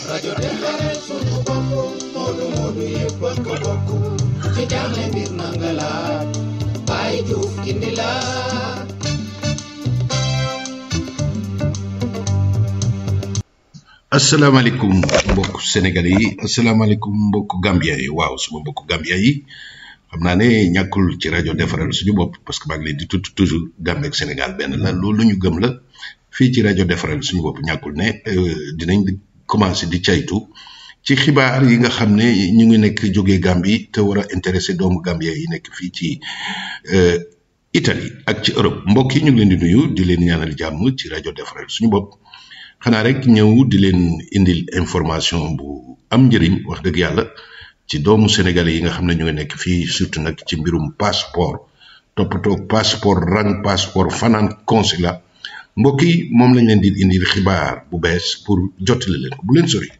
rajo defaral sunu bopp moodu moodu yëpp a ko bokk ci jaaxle mbir na nga laaj Baye Diouf gindi la asalaamaaleykum mbokk sénégalais yi asalaamaaleykum mbokk gambien yi waaw suma mbokk gambien yi xam naa ne ñàkkul ci rajo defaral suñu bopp parce que maa ngi leen di tudd toujours Gambie ak Sénégal benn la loolu ñu gëm la fii ci rajo defaral suñu bopp ñàkkul ne dinañ commencé di caytu ci xibaar yi nga xam ne ñu ngi nekk jógee Gambie te war a intéressé doomu Gambien yi nekk fii ci Italie ak ci Europe mbokk yi ñu ngi leen di nuyu di leen ñaanal jàmm ci rajo defaral suñu bopp xanaa rek ñëw di leen indil information bu am njëriñ wax dëgg yàlla ci doomu sénégalais yi nga xam ne ñu ngi nekk fii surtout nag ci mbirum passeport toppatoo passeport rang passeport fanaan consulat mbokk yi moom lañ leen di indil xibaar bu bees pour jottali leen ko bu leen sori.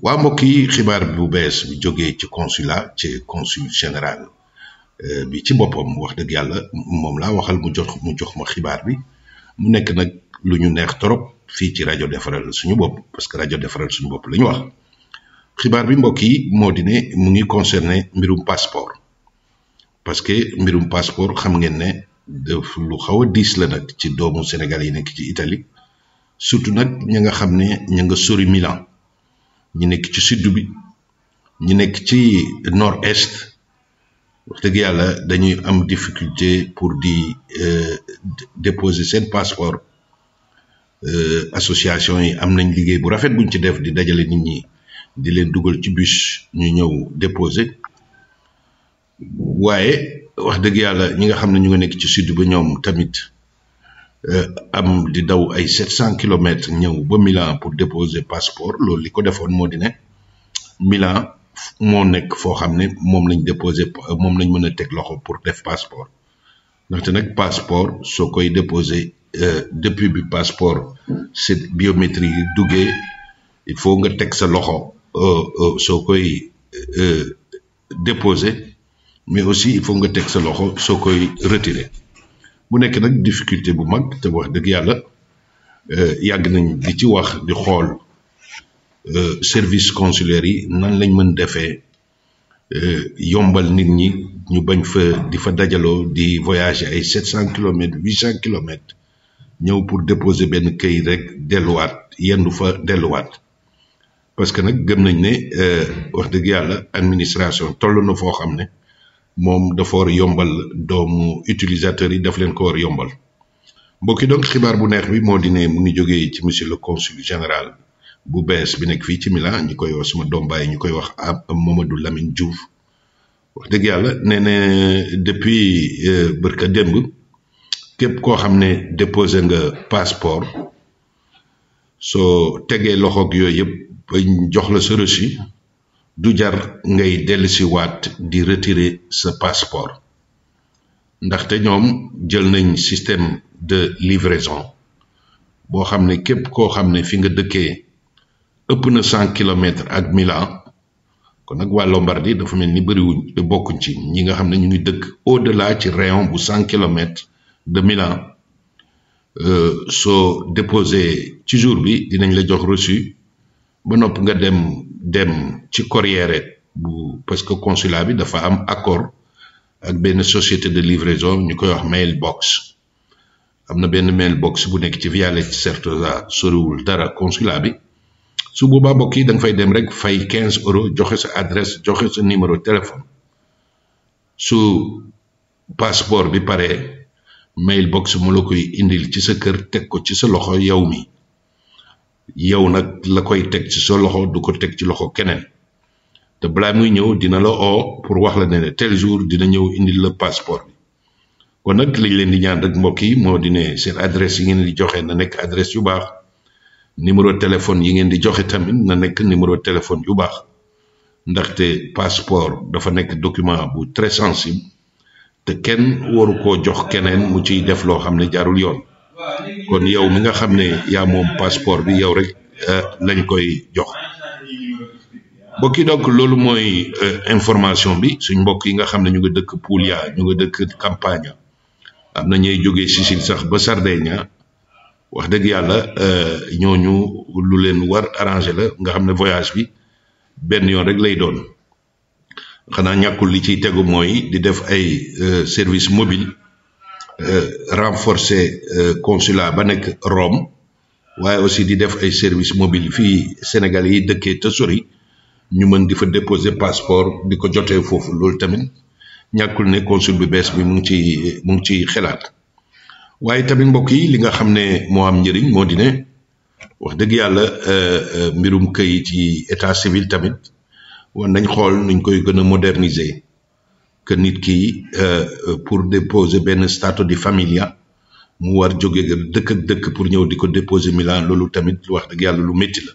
waa mbokk yi xibaar bu bees bi jógee ci consulat ci consul général bi ci boppam wax dëgg yàlla moom laa waxal mu jox ma xibaar bi mu nekk nag lu ñu neex trop fii ci rajo defaral suñu bopp parce que rajo defaral suñu bopp la ñu wax xibaar bi mbokk yi moo di ne mu ngi concerné mbirum passeport parce que mbirum passeport xam ngeen ne def lu xaw a diis la nag ci doomu Sénégal yi nekk ci Italie surtout nag ña nga xam ne ña nga sori Milan ñi nekk ci sud bi ñi nekk ci nord est wax dëgg yàlla dañuy am difficulté pour di déposer seen passeport association yi am nañ liggéey bu rafet buñ ci def di dajale nit ñi di leen dugal ci bus ñu ñëw déposer waaye wax dëgg yàlla ñi nga xam ne ñu ngi nekk ci sud ba ñoom tamit am di daw ay 700 kilomètres ñëw ba Milan pour déposer passeport loolu li ko defoon moo di ne Milan moo nekk foo xam ne moom lañ déposer moom lañ mën a teg loxo pour def passeport ndaxte nag passeport soo koy déposer depuis bi passeport c'est biométrie yi duggee il faut nga teg sa loxo soo koy déposer mais aussi il faut nga teg sa loxo soo koy retirer mu nekk nag difficulté bu mag te wax dëgg yàlla yàgg nañ di ci wax di xool service consulaire yi nan lañ mën defee yombal nit ñi ñu bañ fa di fa dajaloo di voyager ay 700 kilomètres 800 kilomètres ñëw pour déposer benn këyit rek delluwaat yendu fa delluwaat parce que nag gëm nañ ne wax dëgg yàlla administration toll na foo xam ne moom dafa war yombal doomu utilisateurs yi daf leen ko war yombal mbokki donc xibaar bu neex bi moo di ne mu ngi jógee ci monsieur le consul général bu bees bi nekk fii ci Milan ñu koy wax suma doom baay ñu koy wax Mamadou Lamine Diouf wax dëgg yàlla nee na depuis bërka démb képp koo xam ne déposé nga passeport soo tegee loxoog yooyu yëpp ba jox la sa reçu du jar ngay dellusi waat di retirer sa passeport ndaxte ñoom jël nañ système de livraison boo xam ne képp koo xam ne fi nga dëkkee ëpp na 100 kilomètres ak Milan kon nag waa Lombardie dafa mel ni bëriwuñ te bokkuñ ci ñi nga xam ne ñu ngi dëkk au-delà ci rayon bu 100 kilomètres de Milan soo déposé ci jour bi dinañ la jox reçu ba nopp nga dem ci Corriere bu parce que consulat bi dafa am accord ak benn société de livraison ñu koy wax Mailbox am na benn Mailbox bu nekk ci Viale Certosa soriwul dara consulat bi su boobaa mbokk yi da nga fay dem rek fay 15 euros joxe sa adresse joxe sa numéro téléphone su passeport bi pare Mailbox mu la koy indil ci sa kër teg ko ci sa loxo yow mi yow nag la koy teg ci sa loxo du ko teg ci loxo keneen te balaa muy ñëw dina la oo pour wax la ne tel jour dina ñëw indil la passeport bi kon nag liñ leen di ñaan rek mbokk yi moo di ne seen adresse yi ngeen di joxe na nekk adresse yu baax numéro téléphone yi ngeen di joxe tamit na nekk numéro téléphone yu baax ndaxte passeport dafa nekk document bu très sensible te kenn waru koo jox keneen mu ciy def loo xam ne jaarul yoon kon yow mi nga xam ne yaa moom passeport bi yow rek lañ koy jox mbokk yi donc loolu mooy information bi suñ mbokk yi nga xam ne ñu ngi dëkk Puglia ñu ngi dëkk Campania am na ñuy jógee Sicile sax ba Sardaigne wax dëgg yàlla ñooñu lu leen war arrangé la nga xam ne voyage bi benn yoon rek lay doon xanaa ñàkkul li ciy tegu mooy di def ay service mobile renforcer consulat ba nekk Rome waaye aussi di def ay service mobile fii Sénégal yi dëkkee te sori ñu mën di fa déposer passeport di ko jotee foofu loolu tamit ñàkkul ne consul bi bees bi mu ngi ci xelaat waaye tamit mbokk yi li nga xam ne moo am njëriñ moo di ne wax dëgg yàlla mbirum këyit yi état civil tamit war nañ xool nuñ koy gën a moderniser que nit ki pour déposer benn stato di familia mu war jóge dëkk ak dëkk pour ñëw di ko déposer Milan loolu tamit wax dëgg yàlla lu métti la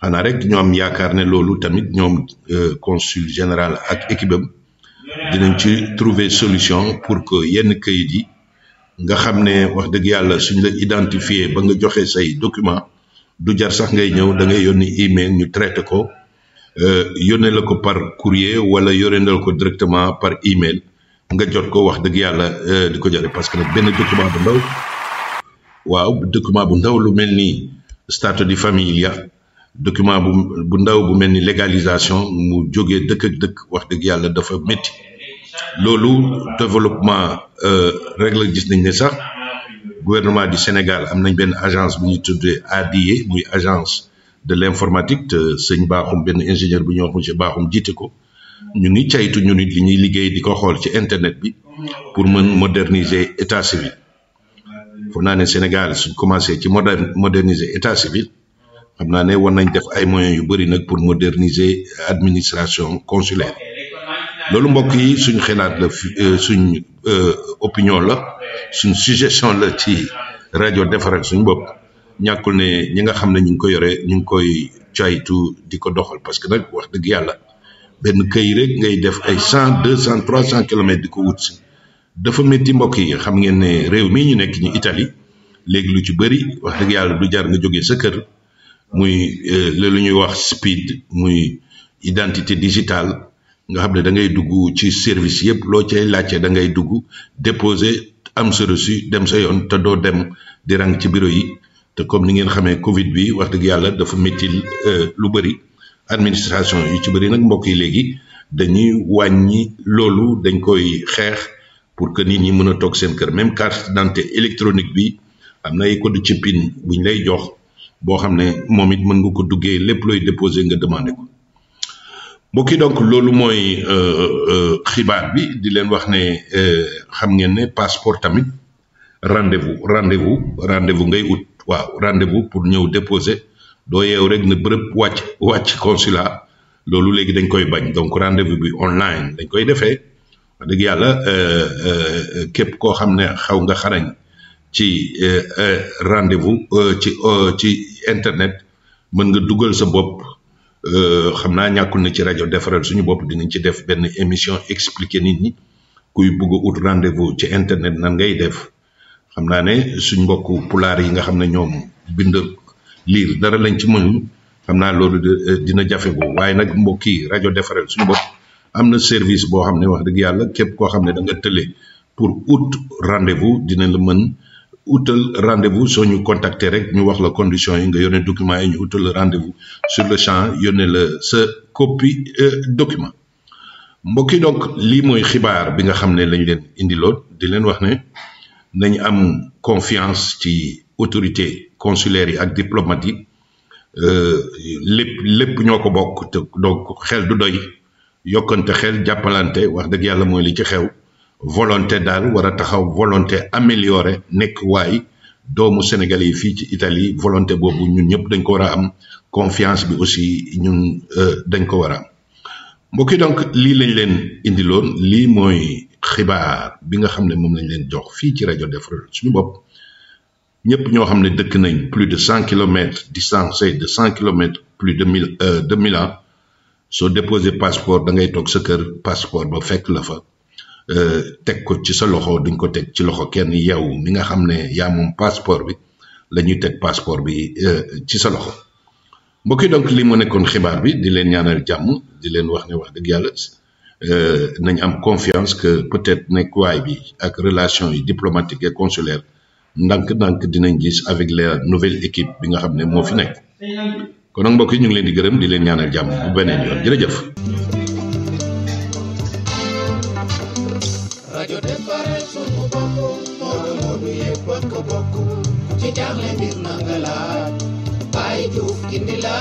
xanaa rek ñoom yaakaar ne loolu tamit ñoom consul général ak équipe am dinañ ci trouver solution pour que yenn këyit yi nga xam ne wax dëgg yàlla suñ la identifier ba nga joxe say document du jar sax ngay ñëw da ngay yónni email ñu traité ko yónnee la ko par courrier wala yónneel ko directement par email nga jot ko wax dëgg yàlla di ko jotee parce que nag benn document bu ndaw waaw document bu ndaw lu mel ni stato di familia document bu ndaw bu mel ni légalisation mu jógee dëkk ak dëkk wax dëgg yàlla dafa métti loolu développement rek la gis nañ ne sax gouvernement du Sénégal am nañ benn agence bu ñuy tuddee ADIE muy agence de l'informatique te sëñ Bakhoum benn ingénieur bu ñuy wax monsieur Bakhoum jiite ko ñu ngi caytu ñu nit li ñuy liggéey di ko xool ci internet bi pour mën moderniser état civil foog naa ne Sénégal suñ commencé ci moderniser état civil xam naa ne war nañ def ay moyens yu bëri nag pour moderniser administration consulaire loolu mbokk yi suñ xalaat la suñ opinion la suñ suggestion la ci rajo defaral suñ bopp ñàkkul ne ñi nga xam ne ñu ngi ko yore ñu ngi koy caytu di ko doxal parce que nag wax dëgg yàlla benn këy rek ngay def ay 100 200 300 kilomètres di ko wut si dafa métti mbokk yi xam ngeen ne réew mii ñu nekk ñu Italie léegi lu ci bëri wax dëgg yàlla du jar nga jógee sa kër muy lu ñuy wax speed muy identité digitale nga xam ne da ngay dugg ci service yëpp loo cay laajte da ngay dugg déposer am sa reçu dem sa yoon te doo dem di rang ci bureau yi te comme ni ngeen xamee Covid bi wax dëgg yàlla dafa métti lu bëri administration yu ci bëri nag mbokk yi léegi dañuy wàññi loolu dañ koy xeex pour que nit ñi mën a toog seen kër même carte d'identité électronique bi am na ay code ci PIN buñ lay jox boo xam ne moom it mën nga ko duggee lépp looy déposer nga demandé ko mbokk yi donc loolu mooy xibaar bi di leen wax ne xam ngeen ne passeport tamit rendez-vous ngay ut waaw rendez-vous pour ñëw déposer doo yeew rek ne bërëb wàcc consulat loolu léegi dañ koy bañ donc rendez-vous bi online dañ koy defee wax dëgg yàlla képp koo xam ne xaw nga xarañ ci rendez-vous ci internet mën nga dugal sa bopp xam naa ñàkkul na ci rajo defaral suñu bopp dinañ ci def benn émission expliquer nit ñi kuy bugg a ut rendez-vous ci internet nan ngay def xam naa ne suñ mbokku pulaar yi nga xam ne ñoom bind liir dara lañ ci mënul xam naa loolu dina jafe boobu waaye nag mbokk yi rajo defaral suñu bopp am na service boo xam ne wax dëgg yàlla képp koo xam ne da nga tële pour ut rendez-vous dina la mën utal rendez-vous soo ñu contacter rek ñu wax la conditions yi nga yónnee documents yi ñu utal la rendez-vous sur le champ yónnee la sa copie document mbokk yi donc lii mooy xibaar bi nga xam ne lañ leen indiloon di leen wax ne nañ am confiance ci autorité consulaire yi ak diplomate yi lépp ñoo ko bokk te donc xel du doy yokkante xel jàppalante wax dëgg yàlla mooy li ci xew volonté daal war a taxaw volonté amélioré nekk waay doomu Sénégalais yi fii ci Italie volonté boobu ñun ñëpp dañ ko war a am confiance bi aussi ñun dañ ko war a am mbokk yi donc lii lañ leen indiloon lii mooy xibaar bi nga xam ne moom lañ leen jox fii ci rajo defaral suñu bopp ñëpp ñoo xam ne dëkk nañ plus de 100 kilomètres distancé de 100 kilomètres plus de Milan soo déposé passeport da ngay toog sa kër passeport ba fekk la fa teg ko ci sa loxo duñ ko teg ci loxo kenn yow mi nga xam ne yaa moom passeport bi la ñuy teg passeport bi ci sa loxo mbokk yi donc lii moo nekkoon xibaar bi di leen ñaanal jàmm di leen wax ne wax dëgg yàlla nañ am confiance que peut-être nekkuwaay bi ak relation yi diplomatique et consulaire ndànk-ndànk dinañ gis avec la nouvelle équipe bi nga xam ne moo fi nekk kon nag mbokk yi ñu ngi leen di gërëm di leen ñaanal jàmm bu beneen yoon jërëjëf. rajo defaral sunu bopp Modou Modou yëpp a ko bokk ci jaaxle mbir na nga laaj Baye Diouf gindi la